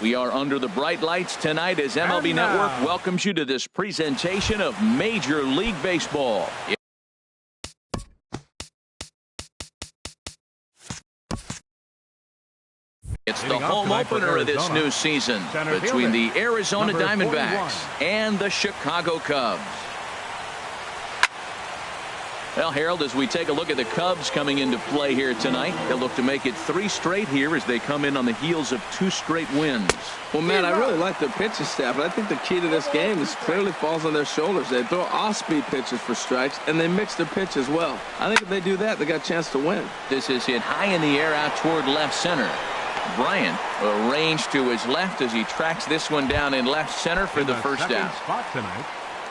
We are under the bright lights tonight as MLB Network welcomes you to this presentation of Major League Baseball. It's the home opener of this new season between the Arizona Diamondbacks and the Chicago Cubs. Well, Harold, as we take a look at the Cubs coming into play here tonight, they'll look to make it 3 straight here as they come in on the heels of 2 straight wins. Well, man, I really like their pitching staff, but I think the key to this game is clearly falls on their shoulders. They throw off-speed pitches for strikes, and they mix their pitch as well. I think if they do that, they got a chance to win. This is hit high in the air out toward left center. Bryant arranged to his left as he tracks this one down in left center for the first out.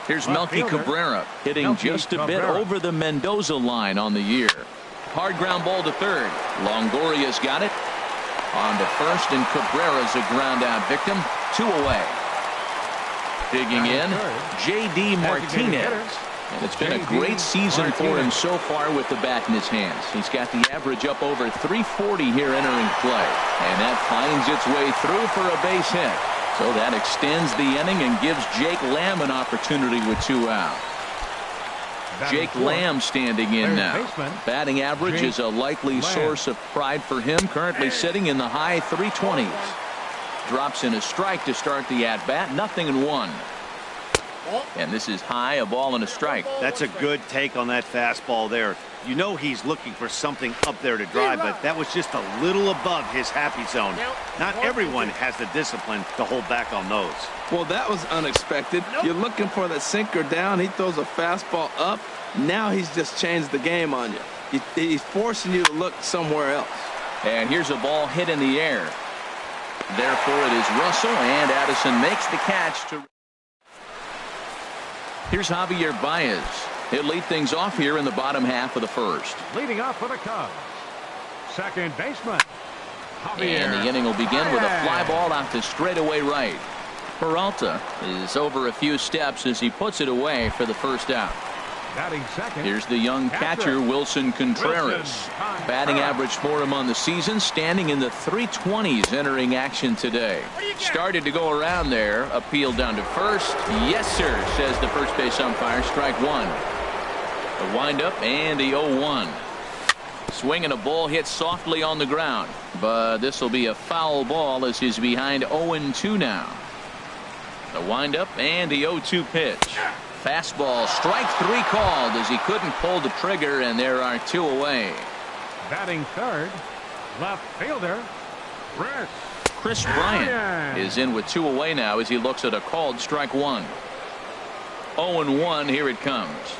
Here's Melky Cabrera hitting just a bit over the Mendoza line on the year. Hard ground ball to third. Longoria's got it. On to first, and Cabrera's a ground out victim. 2 away. Digging in, J.D. Martinez. And it's been a great season for him so far with the bat in his hands. He's got the average up over 340 here entering play. And that finds its way through for a base hit. So that extends the inning and gives Jake Lamb an opportunity with 2 out. Jake Lamb standing in now. Batting average is a likely source of pride for him. Currently sitting in the high 320s. Drops in a strike to start the at-bat. 0-1. And this is high, a ball and a strike. That's a good take on that fastball there. You know he's looking for something up there to drive, but that was just a little above his happy zone. Not everyone has the discipline to hold back on those. Well, that was unexpected. You're looking for the sinker down. He throws a fastball up. Now he's just changed the game on you. He's forcing you to look somewhere else. And here's a ball hit in the air. Therefore, it is Russell, and Addison makes the catch to... Here's Javier Baez. He'll lead things off here in the bottom half of the first. Leading off for the Cubs, second baseman, Javier. And the inning will begin with a fly ball out to straightaway right. Peralta is over a few steps as he puts it away for the first out. Batting second. Here's the young catcher, Wilson Contreras. Batting average for him on the season, standing in the 320s entering action today. Started to go around there. Appeal down to first. Yes, sir, says the first base umpire. Strike 1. A windup and the 0-1. Swinging a ball hit softly on the ground. But this will be a foul ball as he's behind 0-2 now. The windup and the 0-2 pitch. Fastball, strike 3 called as he couldn't pull the trigger, and there are 2 away. Batting third, left fielder, Chris Bryant is in with 2 away now as he looks at a called strike 1. 0-1, here it comes.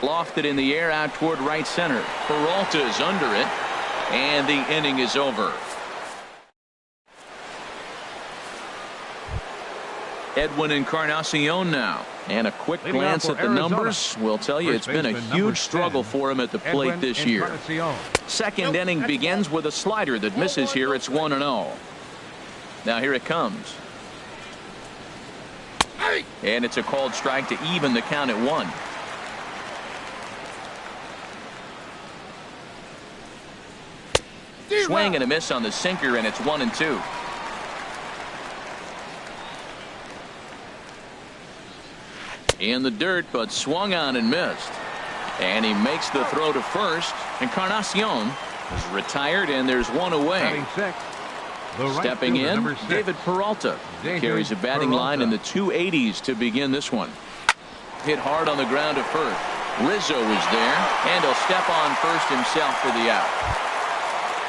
Lofted in the air out toward right center. Peralta is under it, and the inning is over. Edwin Encarnacion now. And a quick glance at the numbers will tell you it's been a huge struggle for him at the plate this year. Second inning begins with a slider that misses here. It's 1-0. Now here it comes. And it's a called strike to even the count at 1. Swing and a miss on the sinker, and it's 1-2. In the dirt, but swung on and missed. And he makes the throw to first. Encarnacion is retired, and there's 1 away. Stepping in, David Peralta carries a batting line in the 280s to begin this one. Hit hard on the ground to first. Rizzo is there, and he'll step on first himself for the out.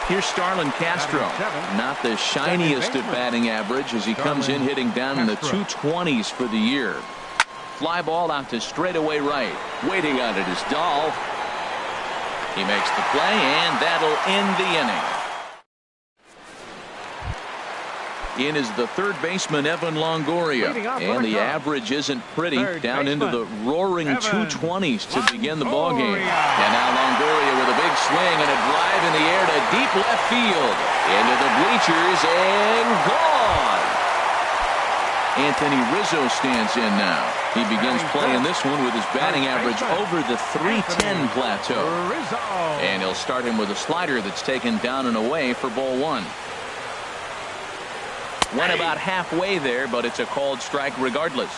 Here's Starlin Castro. Not the shiniest of batting average as he comes in hitting down in the 220s for the year. Fly ball out to straightaway right. Waiting on it is Dahl. He makes the play, and that'll end the inning. In is the third baseman, Evan Longoria. And the average isn't pretty. Down into the roaring 220s to begin the ballgame. And now Longoria with a big swing and a drive in the air to deep left field. Into the bleachers and gone. Anthony Rizzo stands in now. He begins playing this one with his batting average over the 310 plateau. And he'll start him with a slider that's taken down and away for ball 1. Went about halfway there, but it's a called strike regardless.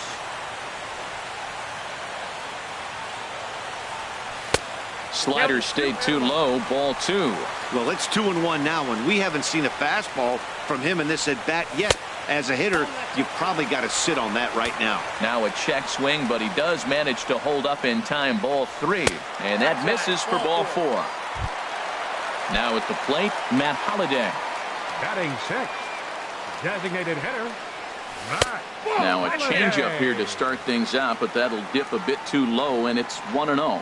Slider stayed too low, ball 2. Well, it's 2-1 now, and we haven't seen a fastball from him in this at-bat yet. As a hitter, you've probably got to sit on that right now. Now a check swing, but he does manage to hold up in time, ball 3. And that misses for ball 4. Now at the plate, Matt Holliday. Batting 6. Designated hitter, Matt. Now a changeup here to start things out, but that'll dip a bit too low, and it's 1-0.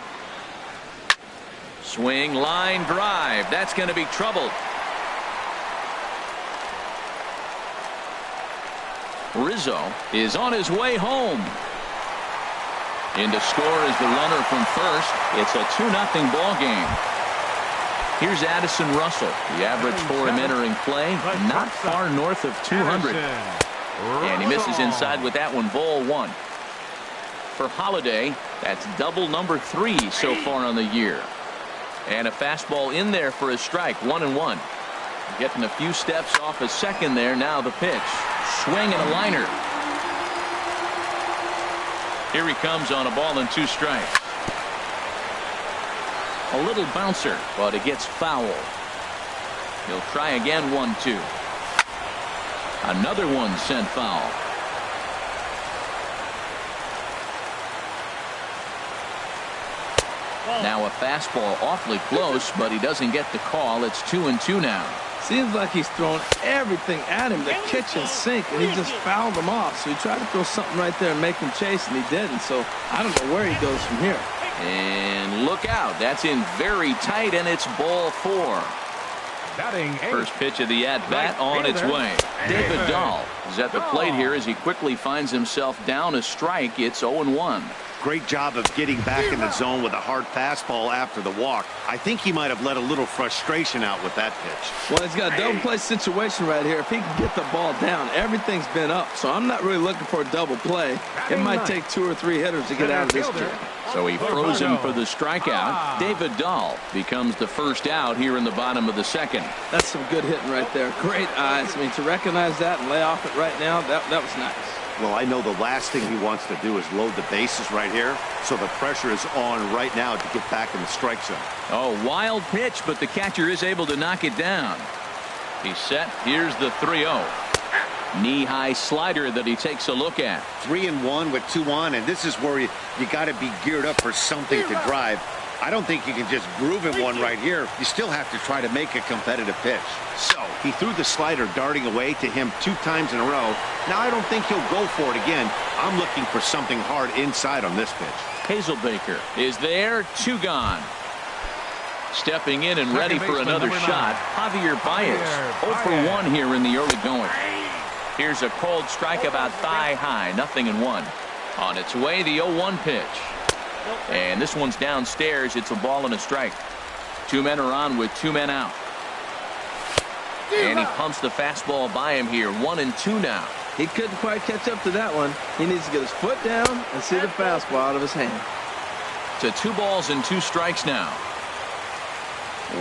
Swing, line drive. That's going to be troubled. Rizzo is on his way home. In to score is the runner from first. It's a 2-0 ball game. Here's Addison Russell. The average for him entering play, not far north of 200. And he misses inside with that one, ball 1. For Holliday, that's double number 3 so far on the year. And a fastball in there for a strike, 1-1. Getting a few steps off a second there. Now the pitch. Swing and a liner. Here he comes on a ball and 2 strikes. A little bouncer, but it gets foul. He'll try again, 1-2. Another one sent foul. Now a fastball awfully close, but he doesn't get the call. It's 2-2 now. Seems like he's thrown everything at him, the kitchen sink, and he just fouled him off. So he tried to throw something right there and make him chase, and he didn't. So I don't know where he goes from here. And look out. That's in very tight, and it's ball 4. First pitch of the at-bat on its way. David Dahl is at the plate here as he quickly finds himself down a strike. It's 0-1. Great job of getting back in the zone with a hard fastball after the walk. I think he might have let a little frustration out with that pitch. Well, he's got a double play situation right here. If he can get the ball down, everything's been up. So I'm not really looking for a double play. It might take 2 or 3 hitters to get out of this jam. So he froze him for the strikeout. David Dahl becomes the first out here in the bottom of the second. That's some good hitting right there. Great eyes. I mean, to recognize that and lay off it right now, that was nice. Well, I know the last thing he wants to do is load the bases right here, so the pressure is on right now to get back in the strike zone. Oh, wild pitch, but the catcher is able to knock it down. He's set. Here's the 3-0. Knee-high slider that he takes a look at. 3-1 with 2 on, and this is where you got to be geared up for something to drive. I don't think you can just groove in one right here. You still have to try to make a competitive pitch. So he threw the slider darting away to him 2 times in a row. Now I don't think he'll go for it again. I'm looking for something hard inside on this pitch. Hazelbaker is there, 2 gone. Stepping in and ready for another shot, Javier Baez. 0 for 1 here in the early going. Here's a cold strike about thigh high, 0-1. On its way, the 0-1 pitch. And this one's downstairs. It's a ball and a strike. 2 men are on with 2 men out. And he pumps the fastball by him here. 1-2 now. He couldn't quite catch up to that one. He needs to get his foot down and see the fastball out of his hand. To 2 balls and 2 strikes now.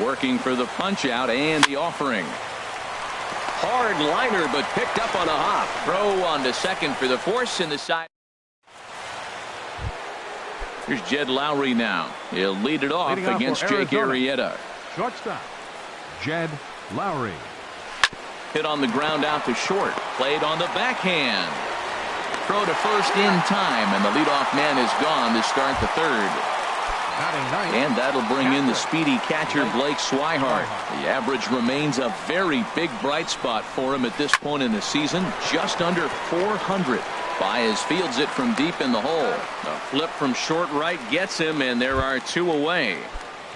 Working for the punch out and the offering. Hard liner, but picked up on a hop. Throw on to second for the force in the side. Here's Jed Lowry now. He'll lead it off against Jake Arrieta. Shortstop, Jed Lowry. Hit on the ground out to short. Played on the backhand. Throw to first in time, and the leadoff man is gone to start the 3rd. And that'll bring in the speedy catcher Blake Swihart. The average remains a very big bright spot for him at this point in the season. Just under 400. Baez fields it from deep in the hole. A flip from short right gets him, and there are 2 away.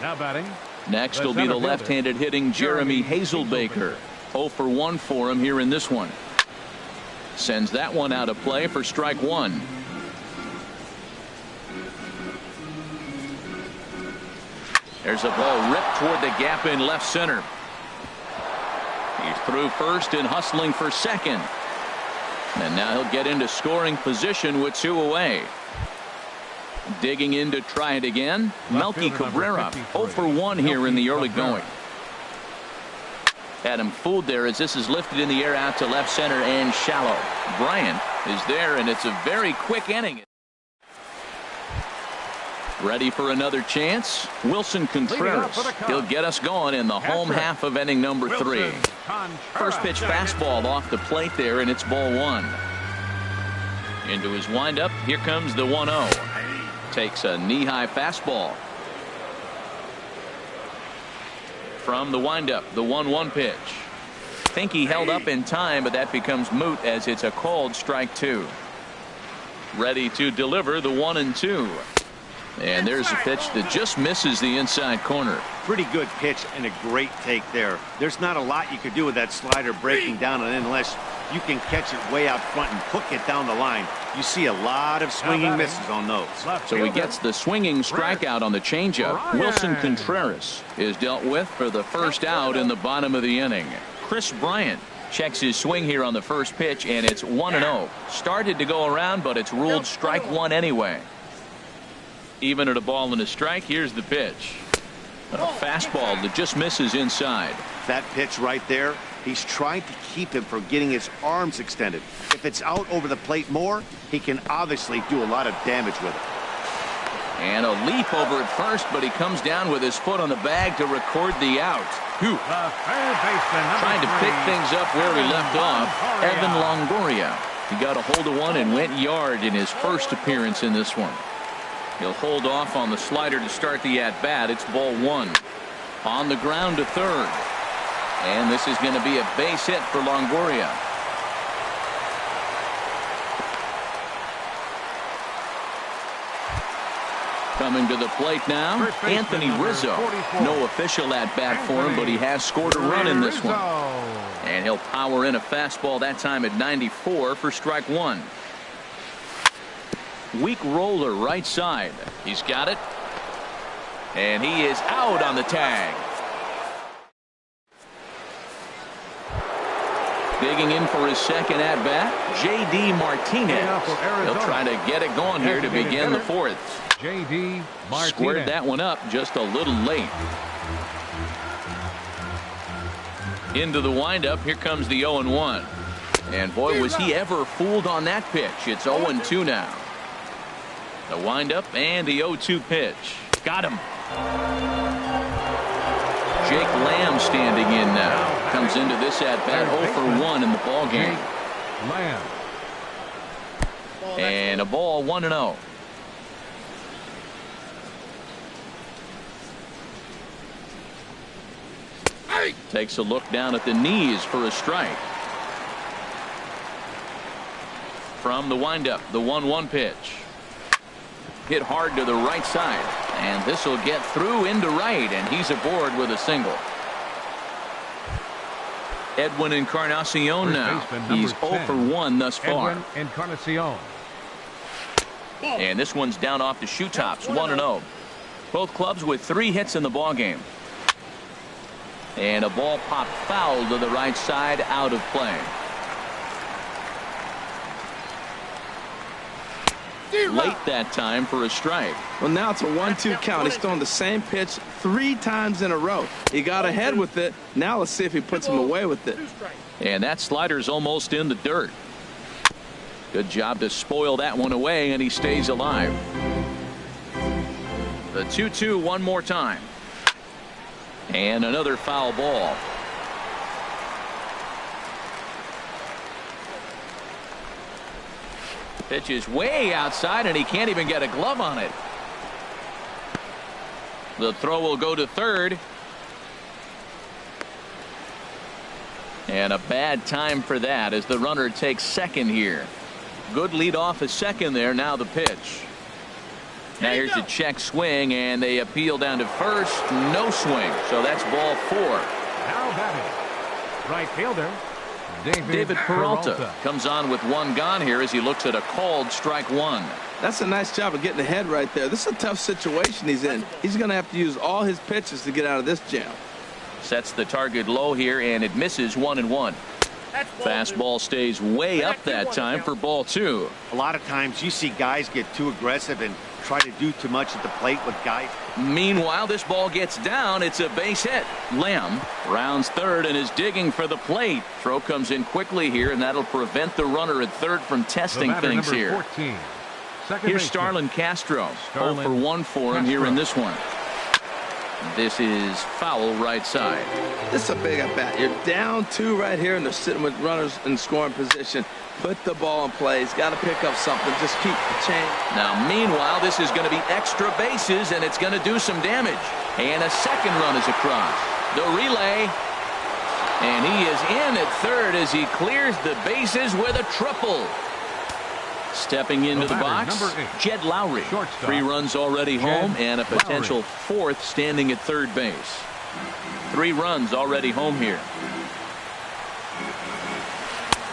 Now batting. Next will be the left-handed hitting Jeremy Hazelbaker. 0 for 1 for him here in this one. Sends that one out of play for strike 1. There's a ball ripped toward the gap in left center. He's through first and hustling for second. And now he'll get into scoring position with 2 away. Digging in to try it again. Melky Cabrera, 0 for 1 here in the early going. Had him fooled there as this is lifted in the air out to left center and shallow. Bryant is there, and it's a very quick inning. Ready for another chance. Wilson Contreras. He'll get us going in the home half of inning number 3. First pitch fastball off the plate there, and it's ball 1. Into his windup. Here comes the 1-0. Takes a knee-high fastball. From the windup, the 1-1 pitch. Think he held up in time, but that becomes moot as it's a called strike 2. Ready to deliver the 1-2. And there's a pitch that just misses the inside corner. Pretty good pitch and a great take there. There's not a lot you could do with that slider breaking down, and unless you can catch it way out front and hook it down the line, you see a lot of swinging misses on those. So he gets the swinging strikeout on the changeup. Wilson Contreras is dealt with for the first out in the bottom of the inning. Chris Bryant checks his swing here on the first pitch, and it's 1-0. Started to go around, but it's ruled strike 1 anyway. Even at a ball and a strike, here's the pitch. A fastball that just misses inside. That pitch right there, he's trying to keep him from getting his arms extended. If it's out over the plate more, he can obviously do a lot of damage with it. And a leap over at first, but he comes down with his foot on the bag to record the out. Trying to pick things up where he left off, Evan Longoria. He got a hold of one and went yard in his first appearance in this one. He'll hold off on the slider to start the at-bat. It's ball 1. On the ground to third. And this is going to be a base hit for Longoria. Coming to the plate now, Anthony Rizzo. No official at-bat for him, but he has scored a run in this one. And he'll power in a fastball that time at 94 for strike 1. Weak roller right side. He's got it. And he is out on the tag. Digging in for his second at-bat, J.D. Martinez. He'll try to get it going here to begin the 4th. J.D. Martinez. Squared that one up just a little late. Into the windup. Here comes the 0-1. And boy, was he ever fooled on that pitch. It's 0-2 now. The windup and the 0-2 pitch. Got him. Jake Lamb standing in now. Comes into this at-bat 0-for-1 in the ball game. Lamb. And a ball 1-0. Takes a look down at the knees for a strike. From the windup, the 1-1 pitch. Hit hard to the right side, and this will get through into right, and he's aboard with a single. Edwin Encarnacion now. He's 0-for-1 thus far. Edwin Encarnacion. And this one's down off the shoe tops, 1-0. Both clubs with 3 hits in the ball game. And a ball popped foul to the right side, out of play. Late that time for a strike. Well, now it's a 1-2 count. He's throwing the same pitch 3 times in a row. He got ahead with it. Now let's see if he puts him away with it. And that slider's almost in the dirt. Good job to spoil that one away, and he stays alive. The 2-2 one more time. And another foul ball. Pitch is way outside, and he can't even get a glove on it. The throw will go to third. And a bad time for that as the runner takes second here. Good lead off at second there. Now the pitch. Now here's a check swing, and they appeal down to first. No swing. So that's ball 4. Now batting, right fielder David Peralta comes on with 1 gone here as he looks at a called strike 1. That's a nice job of getting ahead right there. This is a tough situation he's in. He's going to have to use all his pitches to get out of this jam. Sets the target low here, and it misses 1-1. Fastball stays way up that time for ball 2. A lot of times you see guys get too aggressive and try to do too much at the plate with guys. Meanwhile, this ball gets down. It's a base hit. Lamb rounds third and is digging for the plate. Throw comes in quickly here, and that'll prevent the runner at third from testing things here. 14, Here's Starlin Castro. 0 for 1 for him here in this one. This is foul right side. This is a big at bat. You're down 2 right here, and they're sitting with runners in scoring position. Put the ball in play. He's got to pick up something. Just keep the chain. Now, meanwhile, this is going to be extra bases, and it's going to do some damage. And a second run is across. The relay. And he is in at third as he clears the bases with a triple. Stepping into the box, Jed Lowry. 3 runs already home and a potential 4th standing at third base. 3 runs already home here.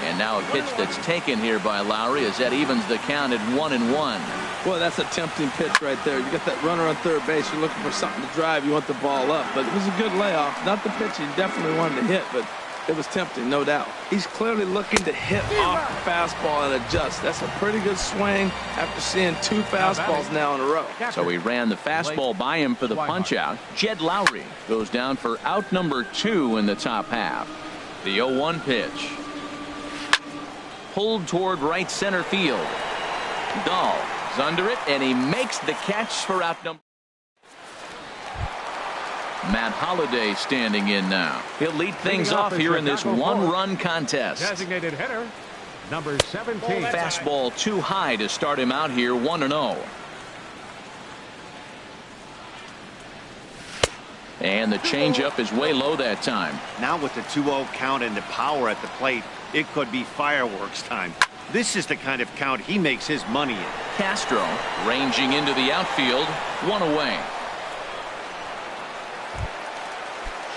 And now a pitch that's taken here by Lowry as that evens the count at 1-1. Boy, that's a tempting pitch right there. You got that runner on third base. You're looking for something to drive. You want the ball up. But it was a good layoff. Not the pitch he definitely wanted to hit, but it was tempting, no doubt. He's clearly looking to hit off the fastball and adjust. That's a pretty good swing after seeing 2 fastballs now in a row. So he ran the fastball by him for the punch out. Jed Lowry goes down for out number 2 in the top half. The 0-1 pitch. Pulled toward right center field. Dahl is under it, and he makes the catch for out number. Matt Holliday standing in now. He'll lead things off here in this 1-run contest. Designated hitter, number 17. Fastball too high to start him out here, 1-0. And the changeup is way low that time. Now with the 2-0 count and the power at the plate, it could be fireworks time. This is the kind of count he makes his money in. Castro ranging into the outfield, 1 away.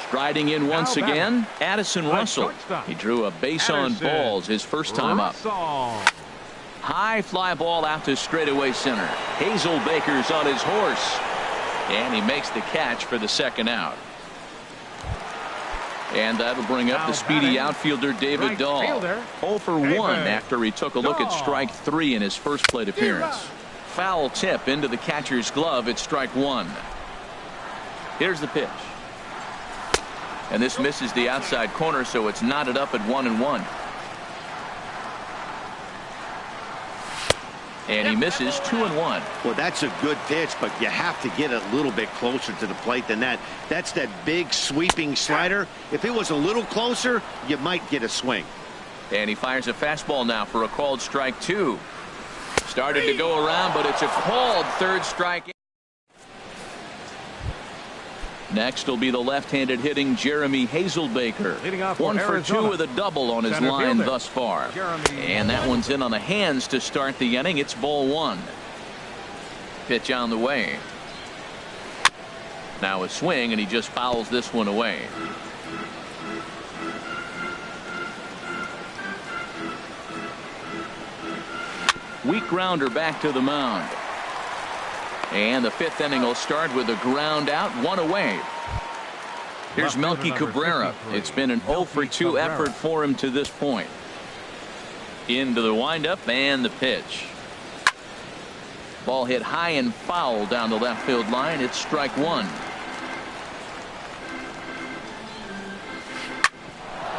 Striding in once again, Addison Russell. He drew a base on balls his first time up. High fly ball out to straightaway center. Hazelbaker's on his horse. And he makes the catch for the second out. And that'll bring up the speedy outfielder David Dahl. 0 for 1 after he took a look at strike 3 in his first plate appearance. Foul tip into the catcher's glove at strike 1. Here's the pitch. And this misses the outside corner, so it's knotted up at 1-1. And he misses 2-1. Well, that's a good pitch, but you have to get a little bit closer to the plate than that. That's that big sweeping slider. If it was a little closer, you might get a swing. And he fires a fastball now for a called strike 2. Started to go around, but it's a called third strike. Next will be the left-handed hitting Jeremy Hazelbaker. 1 for 2 with a double on his line thus far. And that one's in on the hands to start the inning. It's ball 1. Pitch on the way. Now a swing, and he just fouls this one away. Weak grounder back to the mound. And the 5th inning will start with a ground out, 1 away. Here's Melky Cabrera. It's been an 0 for 2 effort for him to this point. Into the windup and the pitch. Ball hit high and foul down the left field line. It's strike 1.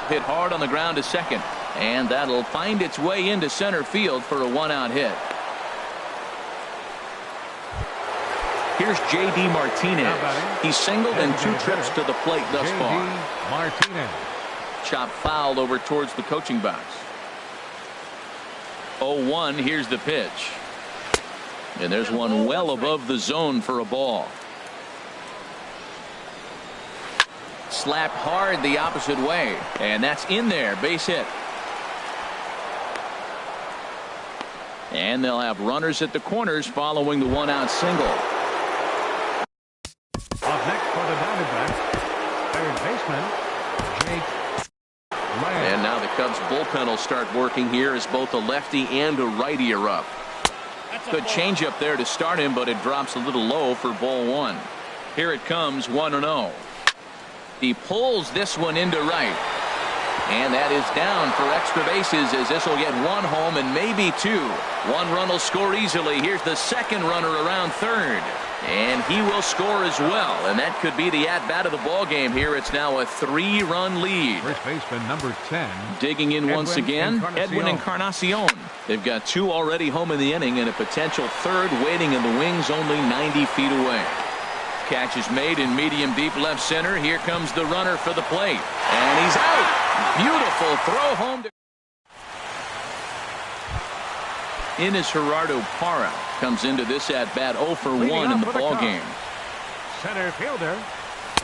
Hit hard on the ground to second. And that'll find its way into center field for a 1-out hit. Here's J.D. Martinez. He's singled in 2 trips to the plate thus far. Martinez. Chop fouled over towards the coaching box. 0-1. Here's the pitch. And there's one well above the zone for a ball. Slapped hard the opposite way. And that's in there. Base hit. And they'll have runners at the corners following the 1-out single. Up next for the Diamondbacks, third baseman, Jake Lamb. And now the Cubs bullpen will start working here as both a lefty and a righty are up. Good changeup there to start him, but it drops a little low for ball 1. Here it comes, 1-0. He pulls this one into right. And that is down for extra bases, as this will get one home and maybe two. One run will score easily. Here's the second runner around third. And he will score as well. And that could be the at-bat of the ball game here. It's now a 3-run lead. First baseman number 10. Digging in once again, Edwin Encarnacion. They've got two already home in the inning and a potential third waiting in the wings only 90 feet away. Catch is made in medium deep left center. Here comes the runner for the plate. And he's out. Beautiful throw home. Ines Gerardo Parra comes into this at bat 0 for 1 in the ball game. Center fielder.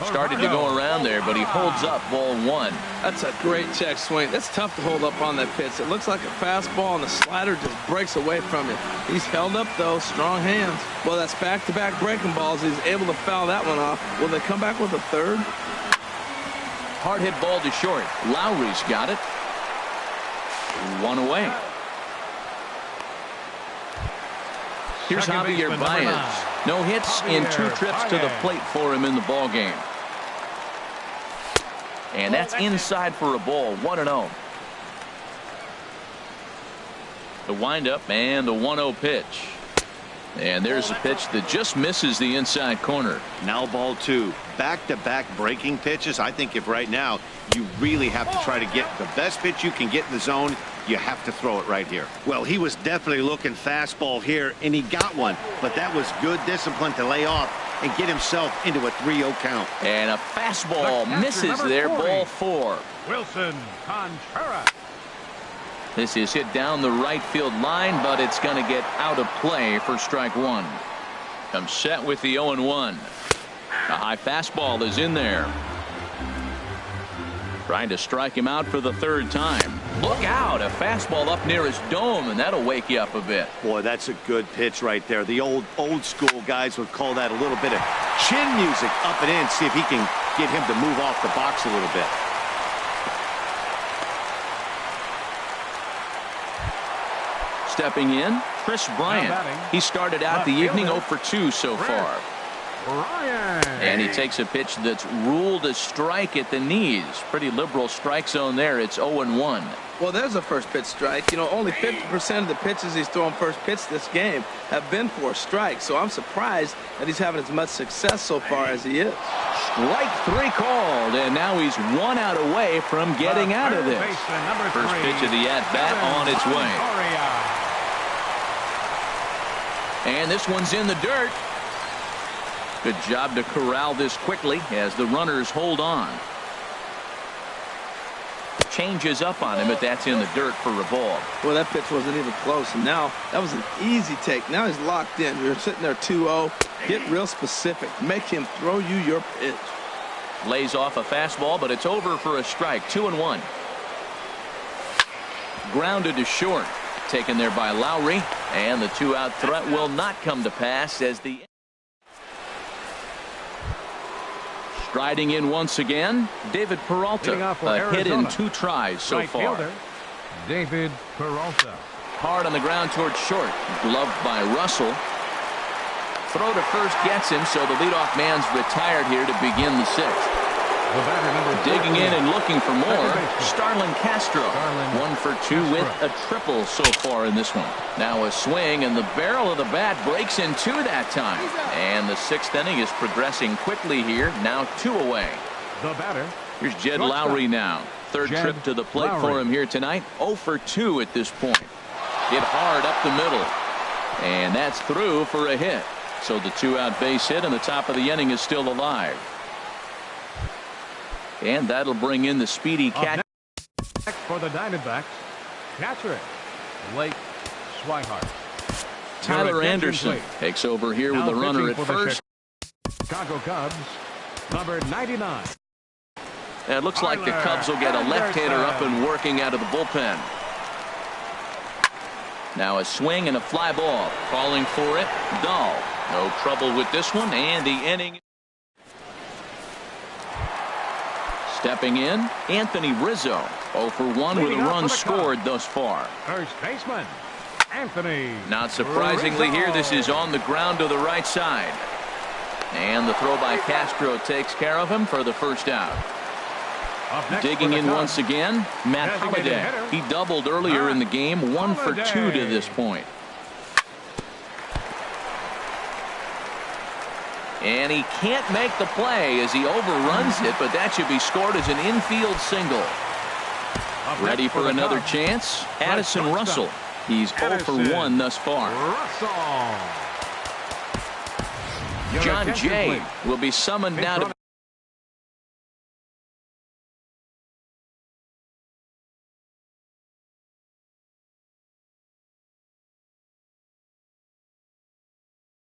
Started to go around there, but he holds up ball 1. That's a great check swing. That's tough to hold up on that pitch. It looks like a fastball, and the slider just breaks away from it. He's held up, though. Strong hands. Well, that's back-to-back breaking balls. He's able to foul that one off. Will they come back with a third? Hard hit ball to short. Lowry's got it. One away. Here's Javier Baez. No hits in 2 trips to the plate for him in the ball game. And that's inside for a ball. 1-0. The windup and the 1-0 pitch. And there's a pitch that just misses the inside corner. Now ball 2. Back-to-back breaking pitches. I think if right now you really have to try to get the best pitch you can get in the zone, you have to throw it right here. Well, he was definitely looking fastball here, and he got one. But that was good discipline to lay off and get himself into a 3-0 count. And a fastball misses there. 40. Ball 4. Wilson Contreras. This is hit down the right field line, but it's going to get out of play for strike 1. Comes set with the 0-1. A high fastball is in there. Trying to strike him out for the 3rd time. Look out, a fastball up near his dome, and that'll wake you up a bit. Boy, that's a good pitch right there. The old school guys would call that a little bit of chin music up and in. See if he can get him to move off the box a little bit. Stepping in, Chris Bryant. He started out the evening 0 for 2 so far. And he takes a pitch that's ruled a strike at the knees. Pretty liberal strike zone there. It's 0-1. Well, there's a first pitch strike. You know, only 50% of the pitches he's throwing first pitch this game have been for a strike. So I'm surprised that he's having as much success so far as he is. Strike 3 called, and now he's 1 out away from getting out of this. First pitch of the at-bat on its way. And this one's in the dirt. Good job to corral this quickly as the runners hold on. Changes up on him, but that's in the dirt for a ball. Well, that pitch wasn't even close, and now that was an easy take. Now he's locked in. You're sitting there 2-0. Get real specific. Make him throw you your pitch. Lays off a fastball, but it's over for a strike. 2-1. Grounded to short. Taken there by Lowry, and the 2-out threat will not come to pass as the striding in once again, David Peralta. A hit in 2 tries so far. David Peralta. Hard on the ground towards short. Gloved by Russell. Throw to first gets him, so the leadoff man's retired here to begin the 6th. Digging in and looking for more, Starlin Castro. 1 for 2 with a triple so far in this one. Now a swing, and the barrel of the bat breaks in 2 that time. And the 6th inning is progressing quickly here. Now 2 away. The batter. Here's Jed Lowry now. 3rd trip to the plate for him here tonight. 0 for 2 at this point. Hit hard up the middle. And that's through for a hit. So the 2-out base hit, and the top of the inning is still alive. And that'll bring in the speedy catch. For the Diamondbacks, catcher, Blake Swihart. Tyler Anderson takes over here with the runner at first. Chicago Cubs, number 99. And it looks like the Cubs will get a left-hander up and working out of the bullpen. Now a swing and a fly ball. Calling for it, Dahl. No trouble with this one, and the inning. Stepping in, Anthony Rizzo. 0 for 1 with a run scored thus far. First baseman, Anthony. Not surprisingly here, this is on the ground to the right side. And the throw by Castro takes care of him for the 1st out. Digging in once again, Matt Holliday. He doubled earlier in the game, 1 for 2 to this point. And he can't make the play as he overruns it, but that should be scored as an infield single. Ready for another chance? Addison Russell. He's 0 for 1 thus far. John Jay will be summoned now to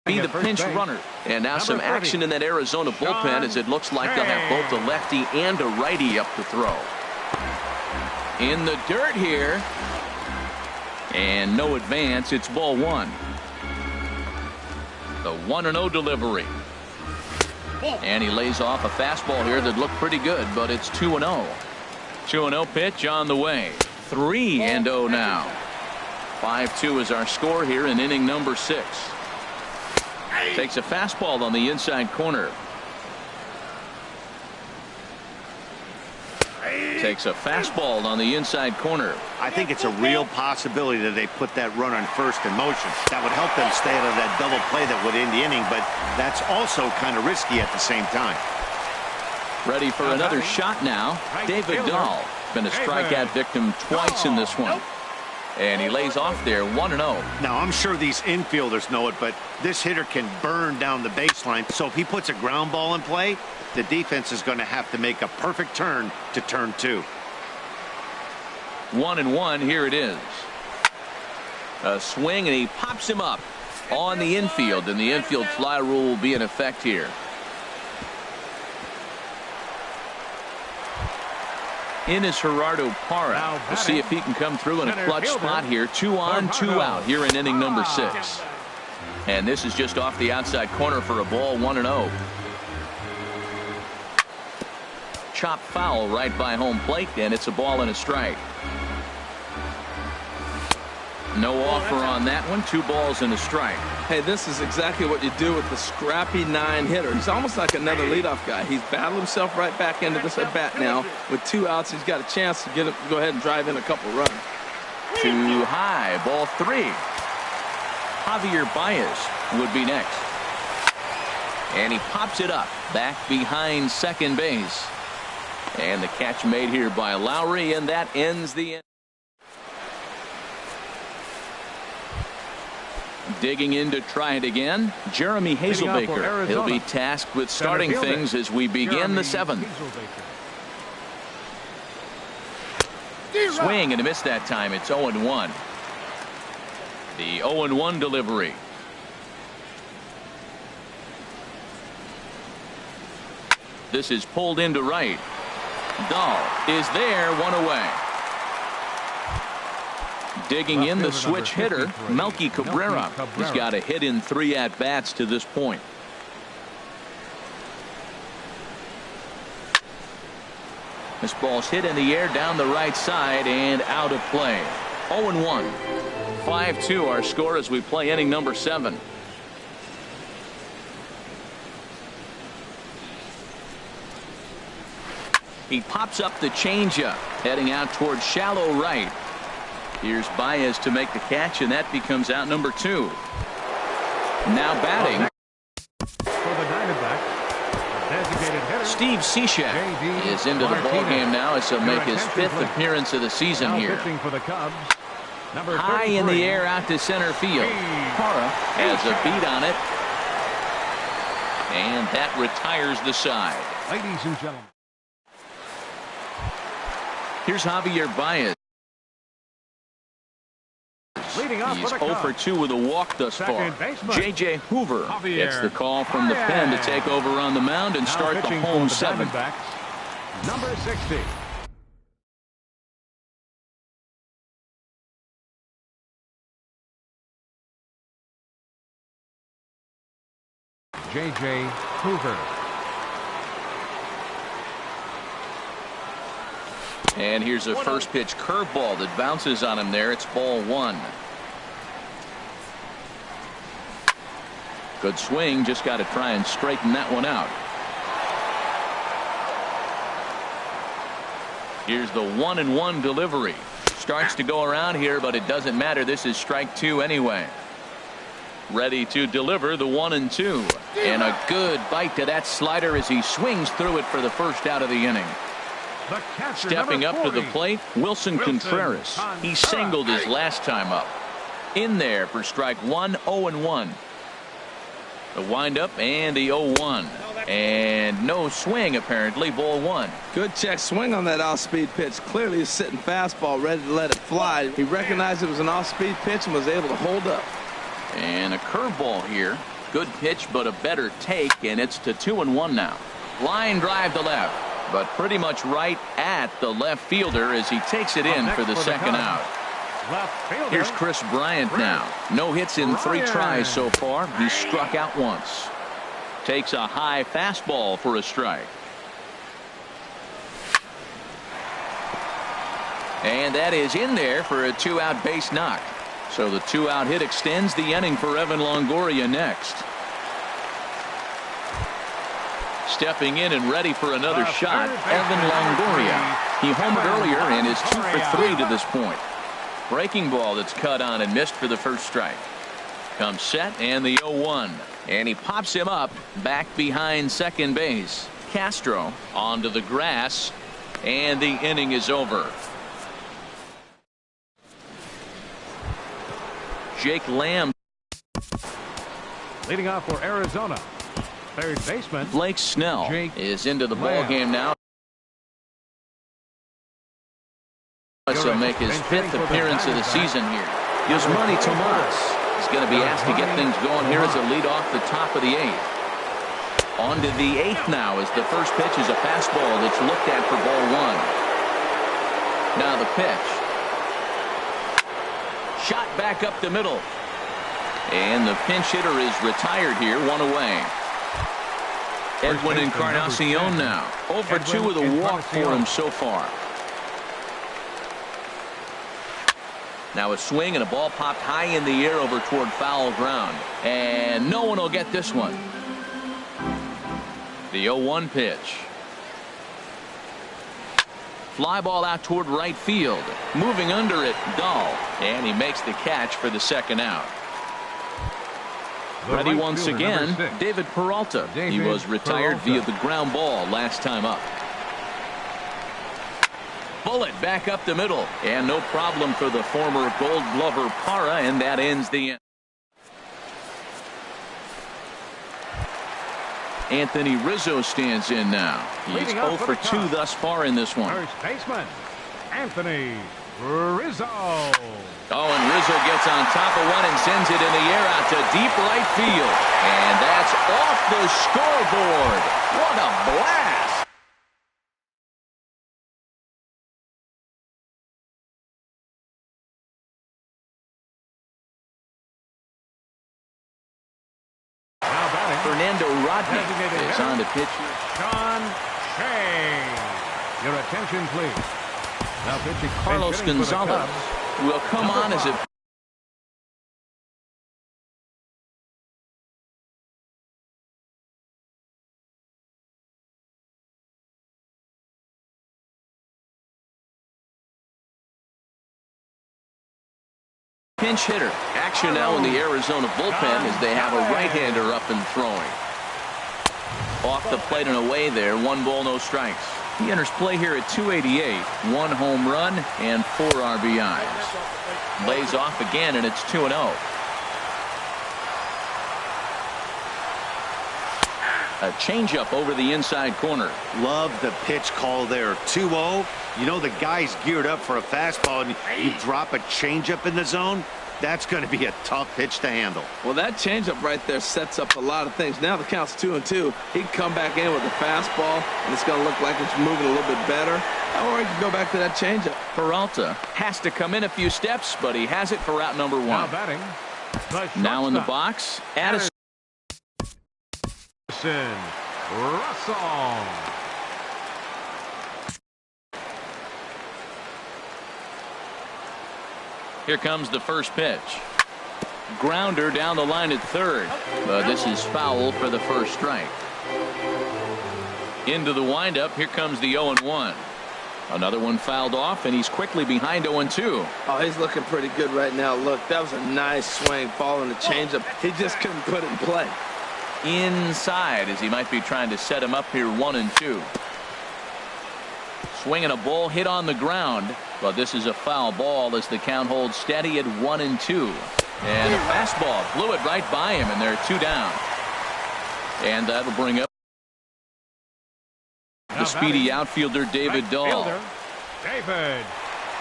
be the pinch runner. And now some action in that Arizona bullpen as it looks like they'll have both a lefty and a righty up to throw. In the dirt here. And no advance. It's ball 1. The 1-0 delivery. And he lays off a fastball here that looked pretty good, but it's 2-0. 2-0 pitch on the way. 3-0 now. 5-2 is our score here in inning number 6. Takes a fastball on the inside corner. Takes a fastball on the inside corner. I think it's a real possibility that they put that runner on first in motion. That would help them stay out of that double play that would end the inning, but that's also kind of risky at the same time. Ready for another shot now. David Dahl. Been a strikeout victim twice in this one. And he lays off there, 1-0. Now, I'm sure these infielders know it, but this hitter can burn down the baseline. So if he puts a ground ball in play, the defense is going to have to make a perfect turn to turn 2. 1-1. Here it is. A swing, and he pops him up on the infield, and the infield fly rule will be in effect here. In is Gerardo Parra. We'll see if he can come through in a clutch spot here. 2 on, 2 out here in inning number 6. And this is just off the outside corner for a ball, 1-0. Chop foul right by home plate, and it's a ball and a strike. No offer on that one. 2 balls and a strike. Hey, this is exactly what you do with the scrappy 9 hitter. He's almost like another leadoff guy. He's battled himself right back into this at bat now. With 2 outs, he's got a chance to go ahead and drive in a couple runs. Too high. Ball 3. Javier Baez would be next. And he pops it up back behind second base. And the catch made here by Lowry, and that ends the inning. Digging in to try it again, Jeremy Hazelbaker. He'll be tasked with starting things as we begin the 7th. Swing and a miss that time. It's 0-1. The 0-1 delivery. This is pulled into right. Dahl is there, 1 away. Digging in the switch hitter, Melky Cabrera. He's got a hit in 3 at-bats to this point. This ball's hit in the air down the right side and out of play. 0-1. 5-2 our score as we play inning number 7. He pops up the changeup, heading out towards shallow right. Here's Baez to make the catch, and that becomes out number 2. Now batting, For the Diamondbacks, designated hitter, Steve Cishek is into the ballgame now as he'll make his 5th appearance of the season here. pitching for the Cubs, number High in the air out to center field. Parra has a beat on it. And that retires the side. Ladies and gentlemen. Here's Javier Baez. Leading off He's for the 0 for 2 with a walk thus far. J.J. Hoover gets the call from the pen to take over on the mound and start the home 7th. Number 60. J.J. Hoover. And here's a first pitch curveball that bounces on him there. It's ball 1. Good swing. Just got to try and straighten that one out. Here's the 1-1 delivery. Starts to go around here, but it doesn't matter. This is strike 2 anyway. Ready to deliver the 1-2. And a good bite to that slider as he swings through it for the first out of the inning. Stepping up to the plate, Wilson Contreras. He singled his last time up. In there for strike 1, 0-1. The windup and the 0-1. And no swing, apparently. Ball 1. Good check swing on that off-speed pitch. Clearly he's sitting fastball, ready to let it fly. He recognized it was an off-speed pitch and was able to hold up. And a curveball here. Good pitch, but a better take, and it's to 2-1 now. Line drive to left, but pretty much right at the left fielder as he takes it in for the second out. Here's Chris Bryant now. No hits in 3 tries so far. He struck out once. Takes a high fastball for a strike. And that is in there for a 2-out base knock. So the 2-out hit extends the inning for Evan Longoria next. Stepping in and ready for another shot, Evan Longoria. He homered earlier and is 2 for 3 to this point. Breaking ball that's cut on and missed for the first strike. Comes set and the 0-1. And he pops him up back behind second base. Castro onto the grass, and the inning is over. Jake Lamb leading off for Arizona. Third baseman Blake Snell is into the ball game now. He'll make his 5th appearance of the season here. Yasmani Tomas is going to be asked to get things going here as a lead off the top of the 8th. On to the 8th now as the first pitch is a fastball that's looked at for ball 1. Now the pitch. Shot back up the middle. And the pinch hitter is retired here, 1 away. Edwin Encarnacion now. 0 for 2 with a walk for him so far. Now a swing and a ball popped high in the air over toward foul ground. And no one will get this one. The 0-1 pitch. Fly ball out toward right field. Moving under it, Dahl. And he makes the catch for the second out. Ready once again, David Peralta. He was retired via the ground ball last time up. Bullet back up the middle. And no problem for the former Gold Glover Parra, and that ends the end. Anthony Rizzo stands in now. He's 0 for 2 thus far in this one. First baseman, Anthony Rizzo. Oh, and Rizzo gets on top of one and sends it in the air out to deep right field. And that's off the scoreboard. What a blast. Fernando Rodney is on the pitch. Sean Shea. Your attention, please. Now pitching Carlos Gonzalez will come on as it. Pinch hitter. Action now in the Arizona bullpen as they have a right-hander up and throwing. Off the plate and away there. 1 ball, no strikes. He enters play here at 288. 1 home run and 4 RBIs. Lays off again and it's 2-0. A changeup over the inside corner. Love the pitch call there. 2-0. You know the guy's geared up for a fastball, and you drop a changeup in the zone. That's going to be a tough pitch to handle. Well, that changeup right there sets up a lot of things. Now the count's 2-2. He can come back in with a fastball, and it's going to look like it's moving a little bit better. Or he can go back to that changeup. Peralta has to come in a few steps, but he has it for route number 1. Now batting. Now in the box, Addison Russell. Here comes the first pitch. Grounder down the line at third. But this is foul for the first strike. Into the windup. Here comes the 0-1. Another one fouled off, and he's quickly behind 0-2. Oh, he's looking pretty good right now. Look, that was a nice swing, following the changeup. He just couldn't put it in play. Inside, as he might be trying to set him up here, 1-2. Swinging a ball hit on the ground, but this is a foul ball as the count holds steady at 1-2. And a fastball blew it right by him, and they're 2 down. And that'll bring up the speedy outfielder David Dahl. David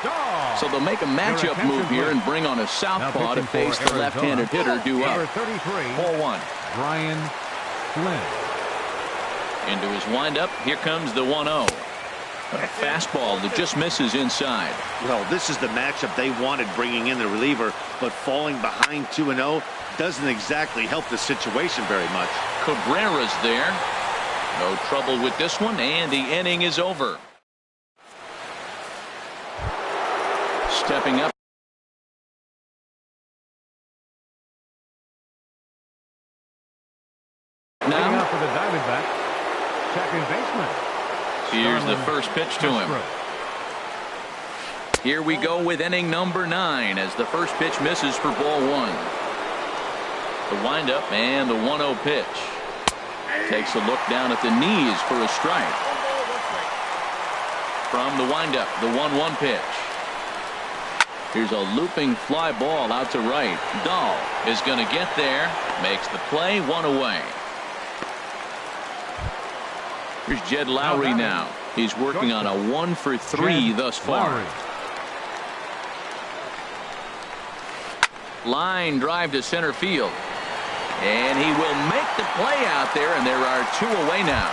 Dahl. So they'll make a matchup move here and bring on a southpaw to face the left-handed hitter due up. Number 33. Ball 1. Brian Flynn. Into his windup. Here comes the 1-0. A fastball that just misses inside. Well, this is the matchup they wanted, bringing in the reliever, but falling behind 2-0 doesn't exactly help the situation very much. Cabrera's there. No trouble with this one, and the inning is over. Stepping up. Now for the Diamondback, second baseman. Here's the first pitch to him. Here we go with inning number 9 as the first pitch misses for ball 1. The windup and the 1-0 pitch. Takes a look down at the knees for a strike. From the windup, the 1-1 pitch. Here's a looping fly ball out to right. Dahl is going to get there. Makes the play, 1 away. Here's Jed Lowry now. He's working on a 1-for-3 thus far. Line drive to center field. And he will make the play out there, and there are 2 away now.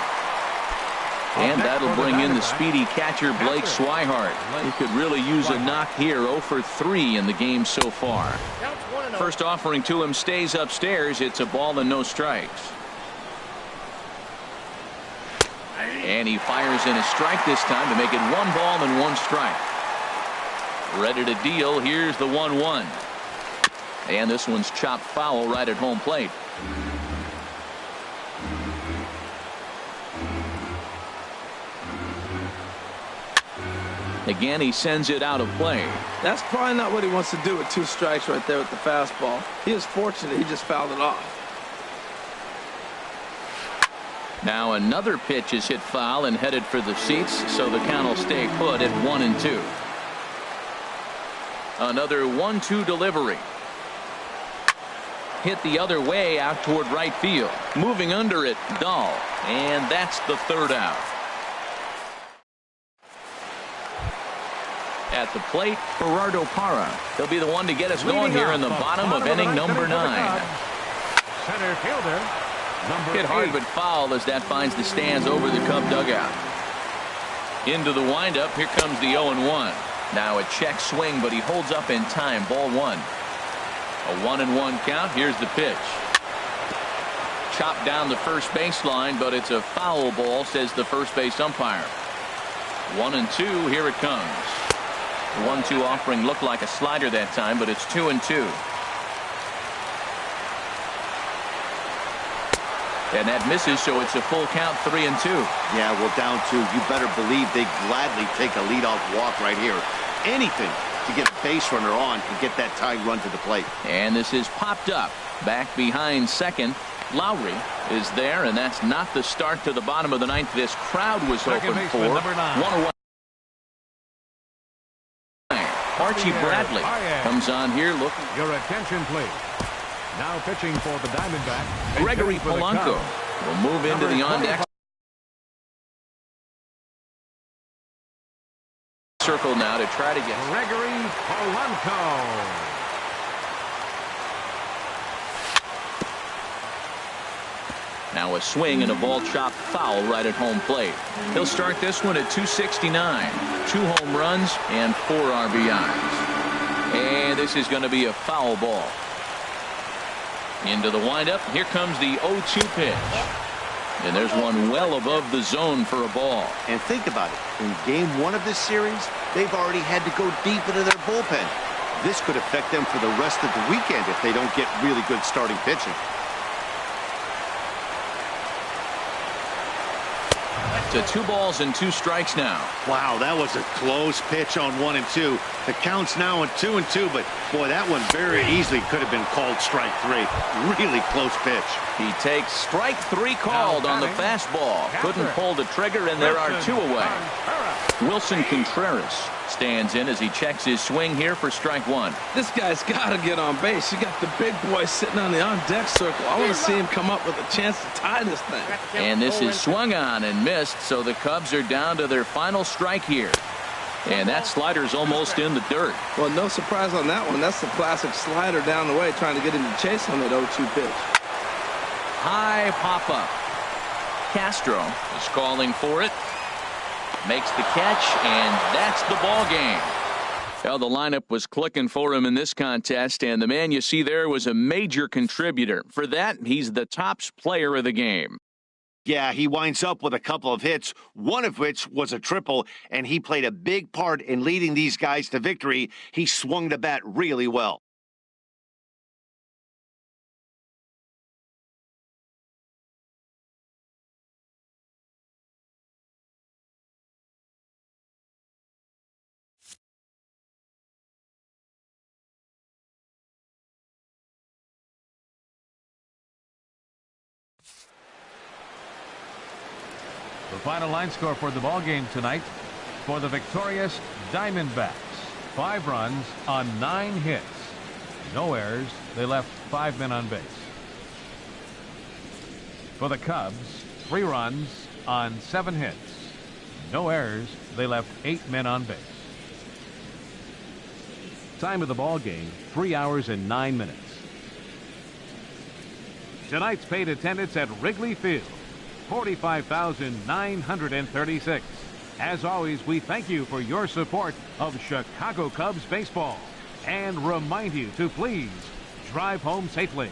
And that'll bring in the speedy catcher Blake Swihart. He could really use a knock here. 0-for-3 in the game so far. First offering to him stays upstairs. It's a ball and no strikes. And he fires in a strike this time to make it 1 ball and 1 strike. Ready to deal. Here's the 1-1. And this one's chopped foul right at home plate. Again, he sends it out of play. That's probably not what he wants to do with 2 strikes right there with the fastball. He is fortunate he just fouled it off. Now another pitch is hit foul and headed for the seats, so the count will stay put at 1-2. Another 1-2 delivery. Hit the other way out toward right field. Moving under it, Dahl. And that's the 3rd out. At the plate, Gerardo Parra. He'll be the one to get us going here in the bottom of inning number 9. Center fielder, number 8. Hit hard but foul as that finds the stands over the Cub dugout. Into the windup. Here comes the 0-1. Now a check swing, but he holds up in time. Ball 1. A 1-1 count. Here's the pitch. Chopped down the first baseline, but it's a foul ball, says the first base umpire. 1-2. Here it comes. The 1-2 offering looked like a slider that time, but it's 2-2. And that misses, so it's a full count, 3-2. Yeah, well, down 2. You better believe they gladly take a leadoff walk right here. Anything to get a base runner on and get that tying run to the plate. And this is popped up. Back behind second. Lowry is there, and that's not the start to the bottom of the 9th this crowd was hoping for. 1 away. Archie Bradley comes on here looking. Your attention, please. Now pitching for the Diamondback. Gregory Polanco will move into the on-deck circle now to try to get Gregory Polanco. Now a swing and a ball chopped foul right at home plate. He'll start this one at 269. 2 home runs and 4 RBIs. And this is going to be a foul ball. Into the windup. Here comes the 0-2 pitch. And there's one well above the zone for a ball. And think about it. In game 1 of this series, they've already had to go deep into their bullpen. This could affect them for the rest of the weekend if they don't get really good starting pitching. to 2 balls and 2 strikes now. Wow, that was a close pitch on 1 and 2. The count's now on 2 and 2, but boy, that one very easily could have been called strike 3. Really close pitch. He takes strike 3 called on the fastball. Couldn't pull the trigger, and there are 2 away. Wilson Contreras stands in as he checks his swing here for strike 1. This guy's got to get on base. You got the big boy sitting on the on-deck circle. I want to see him come up with a chance to tie this thing. And this is swung on and missed, so the Cubs are down to their final strike here. And that slider's almost in the dirt. Well, no surprise on that one. That's the classic slider down the way, trying to get him to chase on that 0-2 pitch. High pop-up. Castro is calling for it. Makes the catch, and that's the ball game. Well, the lineup was clicking for him in this contest, and the man you see there was a major contributor. For that, he's the tops player of the game. Yeah, he winds up with a couple of hits, one of which was a triple, and he played a big part in leading these guys to victory. He swung the bat really well. The final line score for the ball game tonight for the victorious Diamondbacks. 5 runs on 9 hits. No errors. They left 5 men on base. For the Cubs, 3 runs on 7 hits. No errors. They left 8 men on base. Time of the ball game, 3 hours and 9 minutes. Tonight's paid attendance at Wrigley Field, 45,936. As always, we thank you for your support of Chicago Cubs baseball and remind you to please drive home safely.